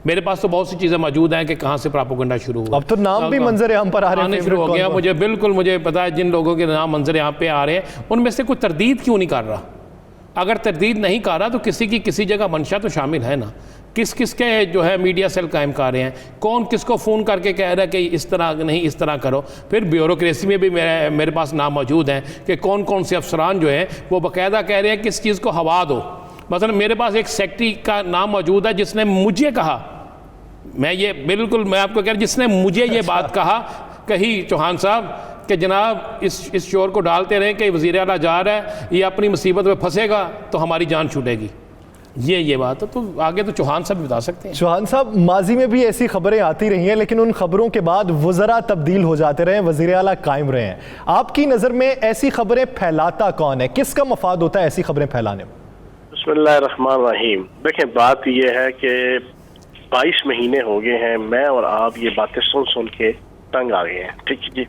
میرے پاس تو بہت سی چیزیں موجود ہیں کہ کہاں سے پراپوگنڈا شروع ہوا. اب تو نام بھی منظر عام پر آ رہے ہیں شروع ہو گیا. مجھے پتا ہے جن لوگوں کے نام منظر عام پہ آ رہے ہیں ان میں سے کوئی تردید کیوں نہیں کر رہا. اگر تردید نہیں کر رہا تو کسی کی کسی جگہ منشا تو شامل ہے نا. کس کس کے جو ہے میڈیا سیل قائم کر رہے ہیں, کون کس کو فون کر کے کہہ رہا ہے کہ اس طرح نہیں اس طرح کرو. پھر بیوروکریسی میں بھی میرے پاس نام موجود ہیں کہ کون کون سے افسران جو ہیں وہ باقاعدہ کہہ رہے ہیں کہ اس چیز کو ہوا دو. مثلا میرے پاس ایک سیکٹری کا نام موجود ہے جس نے مجھے کہا, میں آپ کو کہہ رہا جس نے مجھے یہ بات کہی چوہان صاحب کہ جناب اس شور کو ڈالتے رہیں کہ وزیر اعلیٰ جا رہا ہے, یہ اپنی مصیبت میں پھنسے گا تو ہماری جان چھوٹے گی. یہ بات ہے. تو آگے تو چوہان صاحب بتا سکتے ہیں. چوہان صاحب, ماضی میں بھی ایسی خبریں آتی رہی ہیں لیکن ان خبروں کے بعد وزراء تبدیل ہو جاتے رہے ہیں, وزیر اعلیٰ قائم رہے ہیں. آپ کی نظر میں ایسی خبریں پھیلاتا کون ہے؟ کس کا مفاد ہوتا ہے ایسی خبریں پھیلانے میں؟ بسم اللہ الرحمن الرحیم. دیکھیں بات یہ ہے کہ 22 مہینے ہو گئے ہیں میں اور آپ یہ باتیں سن کے تنگ آ گئے ہیں, ٹھیک جی,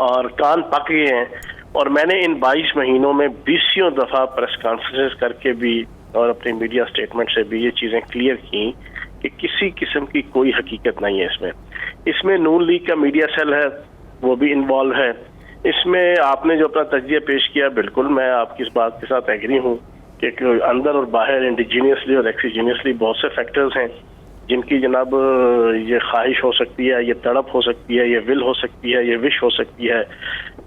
اور کان پک گئے ہیں. اور میں نے ان 22 مہینوں میں 20 دفعہ پریس کانفرنس کر کے بھی اور اپنی میڈیا سٹیٹمنٹ سے بھی یہ چیزیں کلیئر کی کہ کسی قسم کی کوئی حقیقت نہیں ہے. اس میں نون لیگ کا میڈیا سیل ہے, وہ بھی انوالو ہے. اس میں آپ نے جو اپنا تجزیہ پیش کیا, بالکل میں آپ کی اس بات کے ساتھ ایگری ہوں کہ اندر اور باہر انڈیجینیسلی اور ایکسیجینیسلی بہت سے فیکٹرز ہیں جن کی جناب یہ خواہش ہو سکتی ہے, یہ تڑپ ہو سکتی ہے, یہ ول ہو سکتی ہے, یہ وش ہو سکتی ہے,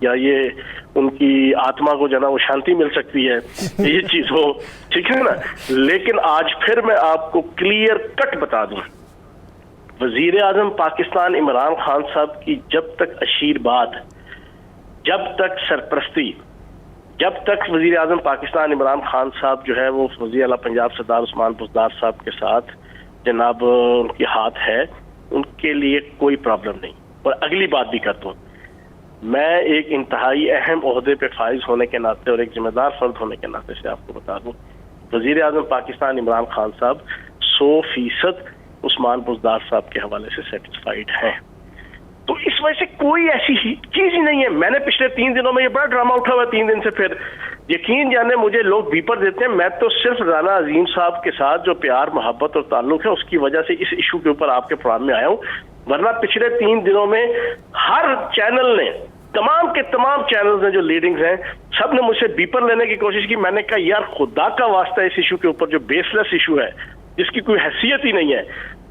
یا یہ ان کی آتما کو جناب وہ شانتی مل سکتی ہے, یہ چیز ہو, ٹھیک ہے نا. لیکن آج پھر میں آپ کو کلیئر کٹ بتا دوں, وزیر اعظم پاکستان عمران خان صاحب کی جب تک آشیرواد, جب تک سرپرستی, جب تک وزیر اعظم پاکستان عمران خان صاحب جو ہے وہ وزیر اعلیٰ پنجاب سردار عثمان بزدار صاحب کے ساتھ جناب ان کی ہاتھ ہے, ان کے لیے کوئی پرابلم نہیں. اور اگلی بات بھی کرتا ہوں, میں ایک انتہائی اہم عہدے پہ فائز ہونے کے ناطے اور ایک ذمہ دار فرد ہونے کے ناطے سے آپ کو بتا دوں, وزیر اعظم پاکستان عمران خان صاحب 100% عثمان بزدار صاحب کے حوالے سے سیٹسفائیڈ ہیں. تو اس وجہ سے کوئی ایسی چیز ہی نہیں ہے. میں نے پچھلے 3 دنوں میں یہ بڑا ڈرامہ اٹھا ہوا ہے 3 دن سے, پھر یقین جانے مجھے لوگ بیپر دیتے ہیں, میں تو صرف رانا عظیم صاحب کے ساتھ جو پیار محبت اور تعلق ہے اس کی وجہ سے اس ایشو کے اوپر آپ کے پروگرام میں آیا ہوں. ورنہ پچھلے 3 دنوں میں ہر چینل نے, تمام کے تمام چینلز نے جو لیڈنگز ہیں, سب نے مجھ سے بیپر لینے کی کوشش کی. میں نے کہا یار خدا کا واسطہ اس ایشو کے اوپر جو بیس لیس ایشو ہے, جس کی کوئی حیثیت ہی نہیں ہے,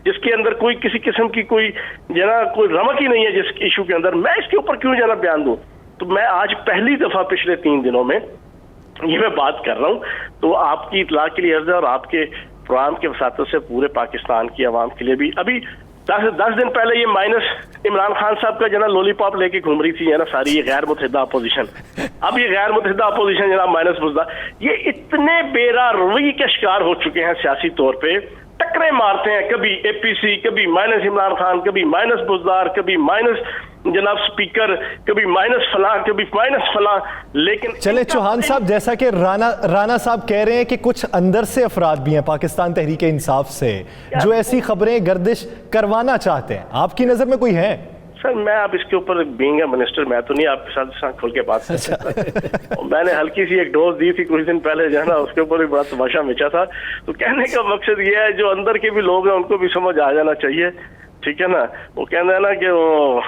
جس کے اندر کوئی کسی قسم کی کوئی کوئی رمق ہی نہیں ہے جس ایشو کے اندر, میں اس کے اوپر کیوں جانا بیان دوں. تو میں آج پہلی دفعہ پچھلے 3 دنوں میں یہ میں بات کر رہا ہوں. تو آپ کی اطلاع کے لیے عرض ہے, اور آپ کے پروگرام کے وساطت سے پورے پاکستان کی عوام کے لیے بھی, ابھی 10 دن پہلے یہ مائنس عمران خان صاحب کا جناب لولی پاپ لے کے گھوم رہی تھی نا ساری یہ غیر متحدہ اپوزیشن. اب یہ غیر متحدہ اپوزیشن جناب مائنس بزدار, یہ اتنے بیرا روی کے شکار ہو چکے ہیں سیاسی طور پہ, ٹکریں مارتے ہیں, کبھی اے پی سی, کبھی مائنس عمران خان, کبھی مائنس بزدار, کبھی مائنس جناب سپیکر, کبھی مائنس فلاں, کبھی مائنس فلاں. لیکن چلے چوہان صاحب, جیسا کہ رانا صاحب کہہ رہے ہیں کہ کچھ اندر سے افراد بھی ہیں پاکستان تحریک انصاف سے جو ایسی خبریں گردش کروانا چاہتے ہیں, آپ کی نظر میں کوئی ہے؟ سر میں آپ اس کے اوپر بینگ اے منسٹر میں تو نہیں آپ کے ساتھ کھل کے بات کر سکتا. میں نے ہلکی سی ایک ڈوز دی تھی کچھ دن پہلے جو ہے نا, اس کے اوپر بھی بڑا تماشا مچا تھا. تو کہنے کا مقصد یہ ہے جو اندر کے بھی لوگ ہیں ان کو بھی سمجھ آ جانا چاہیے, ٹھیک ہے نا. وہ کہنا ہے نا کہ وہ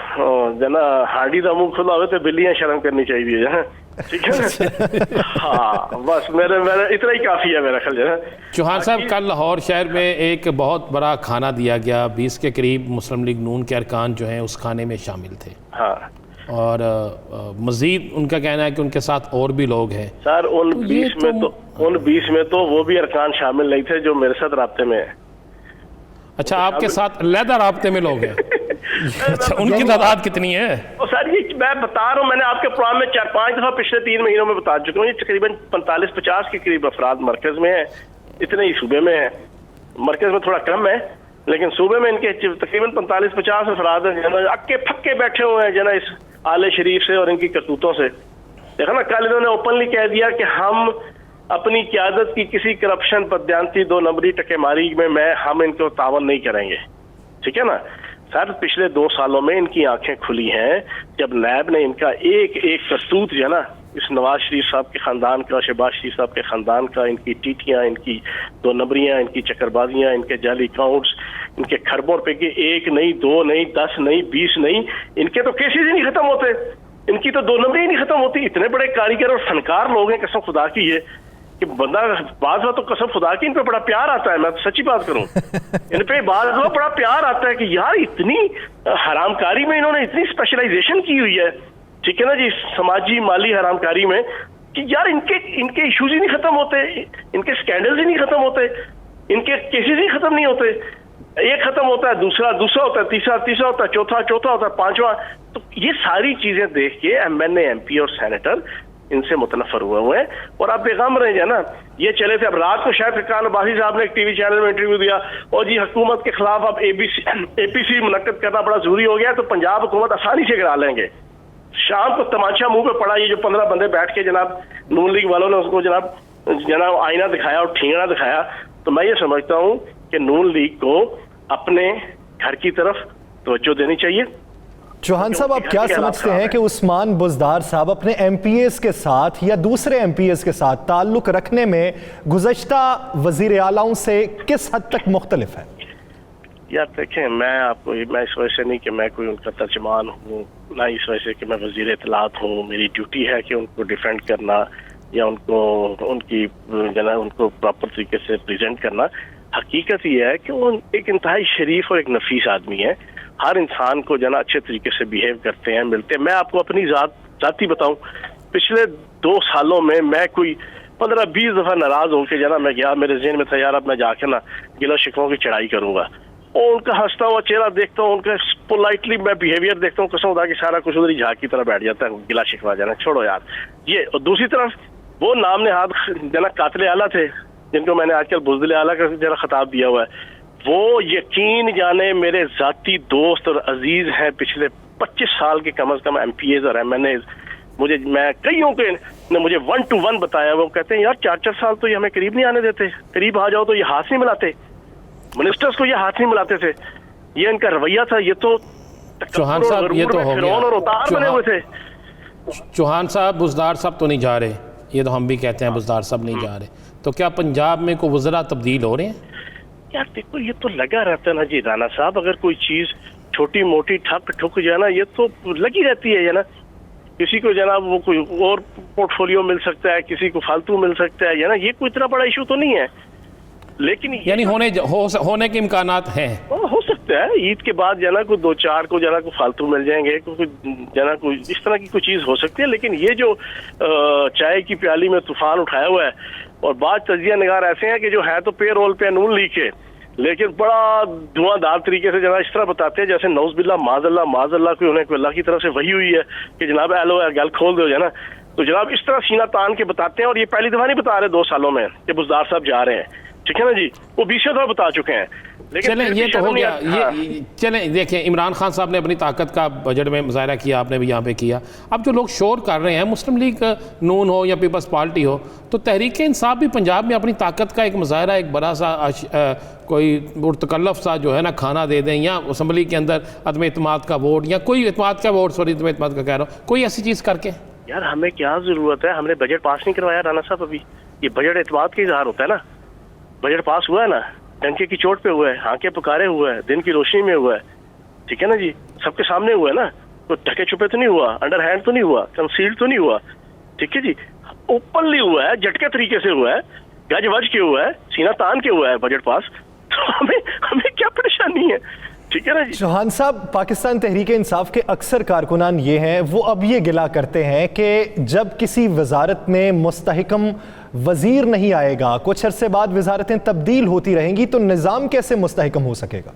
جو نا ہانڈی کا منہ کھلا ہوئے تو بلیاں شرم کرنی چاہیے جو ہے, ٹھیک ہے نا. ہاں بس میرے اتنا ہی کافی ہے میرا خیال جو ہے. چوہان صاحب, کل لاہور شہر میں ایک بہت بڑا کھانا دیا گیا, 20 کے قریب مسلم لیگ نون کے ارکان جو ہیں اس کھانے میں شامل تھے. ہاں, اور مزید ان کا کہنا ہے کہ ان کے ساتھ اور بھی لوگ ہیں. سر ان 20 میں تو وہ بھی ارکان شامل نہیں تھے جو میرے ساتھ رابطے میں ہیں. اچھا, آپ کے ساتھ علیحدہ رابطے میں لوگ ہیں. اچھا, ان کی تعداد کتنی ہے؟ سر یہ میں بتا رہا ہوں, میں نے آپ کے پروگرام میں 4-5 دفعہ پچھلے 3 مہینوں میں بتا چکا ہوں. یہ تقریباً 45-50 کے قریب افراد مرکز میں ہیں, اتنے ہی صوبے میں ہیں. مرکز میں تھوڑا کم ہے لیکن صوبے میں ان کے تقریباً 45-50 افراد ہیں جو اکے پھکے بیٹھے ہوئے ہیں جو نا اس آل شریف سے اور ان کی کرتوتوں سے. دیکھا نا, کل انہوں نے اوپنلی کہہ دیا کہ ہم اپنی قیادت کی کسی کرپشن بددیانتی 2 نمبری ٹکے ماری میں ہم ان کو تعاون نہیں کریں گے, ٹھیک ہے نا. سر پچھلے 2 سالوں میں ان کی آنکھیں کھلی ہیں جب نیب نے ان کا ایک کرتوت جو ہے نا اس نواز شریف صاحب کے خاندان کا، شہباز شریف صاحب کے خاندان کا، ان کی ٹیٹیاں، ان کی 2 نمبریاں، ان کی چکر بازیاں، ان کے جعلی اکاؤنٹس، ان کے خربوں روپے کے 1 نہیں 2 نہیں 10 نہیں 20 نہیں، ان کے تو کیسز ہی نہیں ختم ہوتے، ان کی تو 2 نمبری ہی نہیں ختم ہوتی. اتنے بڑے کاریگر اور فنکار لوگ ہیں قسم خدا کی یہ کہ بندہ بعض بات تو قسم خدا کی ان پہ بڑا پیار آتا ہے. میں تو سچی بات کروں ان پہ بعض بات بڑا پیار آتا ہے کہ یار اتنی حرام کاری میں انہوں نے اتنی اسپیشلائزیشن کی ہوئی ہے، ٹھیک ہے نا جی، سماجی مالی حرام کاری میں، کہ یار ان کے ایشوز ہی نہیں ختم ہوتے، ان کے سکینڈلز ہی نہیں ختم ہوتے، ان کے کیسز ہی ختم نہیں ہوتے. ایک ختم ہوتا ہے، دوسرا ہوتا ہے، تیسرا ہوتا ہے، چوتھا ہوتا ہے، 5واں. تو یہ ساری چیزیں دیکھ کے ایم این اے، ایم پی اور سینیٹر ان سے متنفر ہوئے ہیں اور آپ پیغام رہے ہیں نا. یہ چلے تھے اب رات کو شاید فرقان عباسی صاحب نے ایک ٹی وی چینل میں انٹرویو دیا اور جی حکومت کے خلاف اب اے پی سی منعقد کرنا بڑا ضروری ہو گیا تو پنجاب حکومت آسانی سے کرا لیں گے. شام کو تماشا منہ پہ پڑا، یہ جو 15 بندے بیٹھ کے جناب نون لیگ والوں نے اس کو جناب آئینہ دکھایا اور ٹھینگنا دکھایا. تو میں یہ سمجھتا ہوں کہ نون لیگ کو اپنے گھر کی طرف توجہ دینی چاہیے. چوہان صاحب آپ کیا سمجھتے ہیں کہ عثمان بزدار صاحب اپنے ایم پی ایز کے ساتھ یا دوسرے ایم پی ایز کے ساتھ تعلق رکھنے میں گزشتہ وزیر اعلیٰ سے کس حد تک مختلف ہے؟ یار دیکھیں، میں اس وجہ سے نہیں کہ میں کوئی ان کا ترجمان ہوں، نہ اس وجہ سے کہ میں وزیر اطلاعات ہوں. میری ڈیوٹی ہے کہ ان کو ڈیفینڈ کرنا یا ان کو پراپر طریقے سے پریزنٹ کرنا. حقیقت یہ ہے کہ وہ ایک انتہائی شریف اور ایک نفیس آدمی ہے. ہر انسان کو اچھے طریقے سے بیہیو کرتے ہیں، ملتے ہیں. میں آپ کو اپنی ذاتی بتاؤں، پچھلے 2 سالوں میں کوئی 15-20 دفعہ ناراض ہو کے میں گیا، میرے ذہن میں تھا یار اب میں جا کے نا گلا شکووں کی چڑھائی کروں گا، اور ان کا ہنستا ہوا چہرہ دیکھتا ہوں، ان کا پولائٹلی میں بیہیویئر دیکھتا ہوں، قسم خدا کی سارا کچھ ادھر جھاگ کی طرح بیٹھ جاتا ہے، گلا شکوا جانا چھوڑو یار یہ. اور دوسری طرف وہ نام نہاد قاتل اعلیٰ تھے جن کو میں نے آج کل بزدل اعلیٰ کا خطاب دیا ہوا ہے، وہ یقین جانے میرے ذاتی دوست اور عزیز ہیں. پچھلے 25 سال کے کم از کم ایم پی ایز اور ایم این ایز میں کئیوں کے نے مجھے 1 to 1 بتایا. وہ کہتے ہیں یار 4 سال تو یہ ہمیں قریب نہیں آنے دیتے، قریب آ جاؤ تو یہ ہاتھ نہیں ملاتے، منسٹرز کو یہ ہاتھ نہیں ملاتے تھے. یہ ان کا رویہ تھا. یہ تو چوہان صاحب یہ تو ہو گیا. چوہان صاحب بزدار صاحب تو نہیں جا رہے، یہ تو ہم بھی کہتے ہیں بزدار صاحب نہیں جا رہے. تو کیا پنجاب میں کوئی وزراء تبدیل ہو رہے ہیں؟ یار دیکھو یہ تو لگا رہتا ہے نا جی رانا صاحب، اگر کوئی چیز چھوٹی موٹی ٹھک جانا یہ تو لگی رہتی ہے نا. کسی کو جناب وہ کوئی اور پورٹ فولیو مل سکتا ہے، کسی کو فالتو مل سکتا ہے نا، یہ کوئی اتنا بڑا ایشو تو نہیں ہے. لیکن یعنی ہونے کے امکانات ہیں، ہو سکتا ہے عید کے بعد کوئی 2-4 کو کو فالتو مل جائیں گے، کوئی اس طرح کی کوئی چیز ہو سکتی ہے. لیکن یہ جو چائے کی پیالی میں طوفان اٹھایا ہوا ہے اور بعض تجزیہ نگار ایسے ہیں کہ جو ہے تو پے رول پہ نون لیگ کے، لیکن بڑا دھواں دار طریقے سے اس طرح بتاتے ہیں جیسے نعوذ باللہ معاذ اللہ کوئی انہیں کوئی اللہ کی طرف سے وحی ہوئی ہے کہ جناب ایلو گل کھول دو تو جناب اس طرح سینہ تان کے بتاتے ہیں. اور یہ پہلی دفعہ نہیں بتا رہے 2 سالوں میں کہ بزدار صاحب جا رہے ہیں، ٹھیک ہے نا جی، وہ 20 دفعہ بتا چکے ہیں. چلیں یہ تو ہو گیا. چلیں دیکھیں عمران خان صاحب نے اپنی طاقت کا بجٹ میں مظاہرہ کیا، آپ نے بھی یہاں پہ کیا. اب جو لوگ شور کر رہے ہیں، مسلم لیگ نون ہو یا پیپلز پارٹی ہو، تو تحریک انصاف بھی پنجاب میں اپنی طاقت کا ایک مظاہرہ، ایک بڑا سا کوئی متکلف سا جو ہے نا کھانا دے دیں، یا اسمبلی کے اندر عدم اعتماد کا ووٹ یا کوئی اعتماد کا ووٹ، عدم اعتماد کا کہہ رہا ہوں، کوئی ایسی چیز کر کے. یار ہمیں کیا ضرورت ہے؟ ہم نے بجٹ پاس نہیں کروایا رانا صاحب ابھی. یہ بجٹ اعتماد کا اظہار ہوتا ہے نا. بجٹ پاس ہوا ہے نا، ڈنکے کی چوٹ پہ ہوا ہے، آنکھیں پکارے ہوا ہے، دن کی روشنی میں ہوا ہے، ٹھیک ہے نا جی، سب کے سامنے ہوا ہے نا، تو ڈھکے چھپے تو نہیں ہوا، انڈر ہینڈ تو نہیں ہوا، کنسیلڈ تو نہیں ہوا، ٹھیک ہے جی، اوپنلی ہوا ہے، جھٹکے طریقے سے ہوا ہے، گج وج کے ہوا ہے، سینہ تان کے ہوا ہے بجٹ پاس. تو ہمیں کیا پریشانی ہے؟ ٹھیک ہے نا جی. چوہان صاحب، پاکستان تحریک انصاف کے اکثر کارکنان یہ ہیں، وہ اب یہ گلہ کرتے ہیں کہ جب کسی وزارت میں مستحکم وزیر نہیں آئے گا، کچھ عرصے بعد وزارتیں تبدیل ہوتی رہیں گی، تو نظام کیسے مستحکم ہو سکے گا؟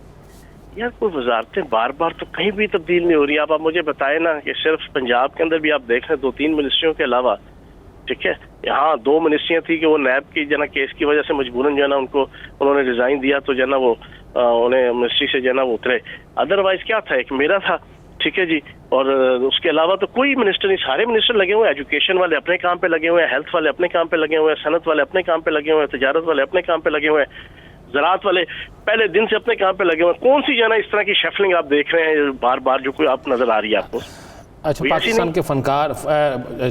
یار کوئی وزارتیں بار بار تو کہیں بھی تبدیل نہیں ہو رہی. آپ مجھے بتائیں نا کہ صرف پنجاب کے اندر بھی آپ دیکھ لیں 2-3 منسٹریوں کے علاوہ، ٹھیک ہے، یہاں 2 منسٹریاں تھی کہ وہ نیب کی کیس کی وجہ سے مجبوراً انہوں نے ریزائن دیا تو وہ انہیں منسٹری سے وہ اترے. ادروائز کیا تھا، ایک میرا تھا، ٹھیک ہے جی، اور اس کے علاوہ تو کوئی منسٹر نہیں. سارے منسٹر لگے ہوئے ہیں، ایجوکیشن والے اپنے کام پہ لگے ہوئے ہیں، ہیلتھ والے اپنے کام پہ لگے ہوئے ہیں، صنعت والے اپنے کام پہ لگے ہوئے ہیں، تجارت والے اپنے کام پہ لگے ہوئے ہیں، زراعت والے پہلے دن سے اپنے کام پہ لگے ہوئے ہیں. کون سی اس طرح کی شفلنگ آپ دیکھ رہے ہیں بار بار جو کوئی آپ نظر آ رہی ہے آپ کو؟ اچھا، کوئی ایسی پاکستان نہیں۔ کے فنکار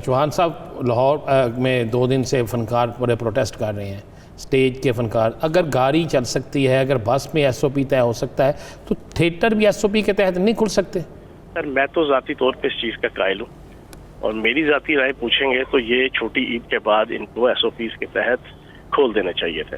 چوہان صاحب لاہور میں 2 دن سے فنکار بڑے پروٹیسٹ کر رہے ہیں، سٹیج کے فنکار. اگر گاڑی چل سکتی ہے، اگر بس میں ایس او پی طے ہو سکتا ہے تو تھیٹر بھی ایس او پی کے تحت نہیں کھل سکتے؟ سر میں تو ذاتی طور پہ اس چیز کا قائل ہوں، اور میری ذاتی رائے پوچھیں گے تو یہ چھوٹی عید کے بعد ان کو ایس او پیز کے تحت کھول دینا چاہیے تھے.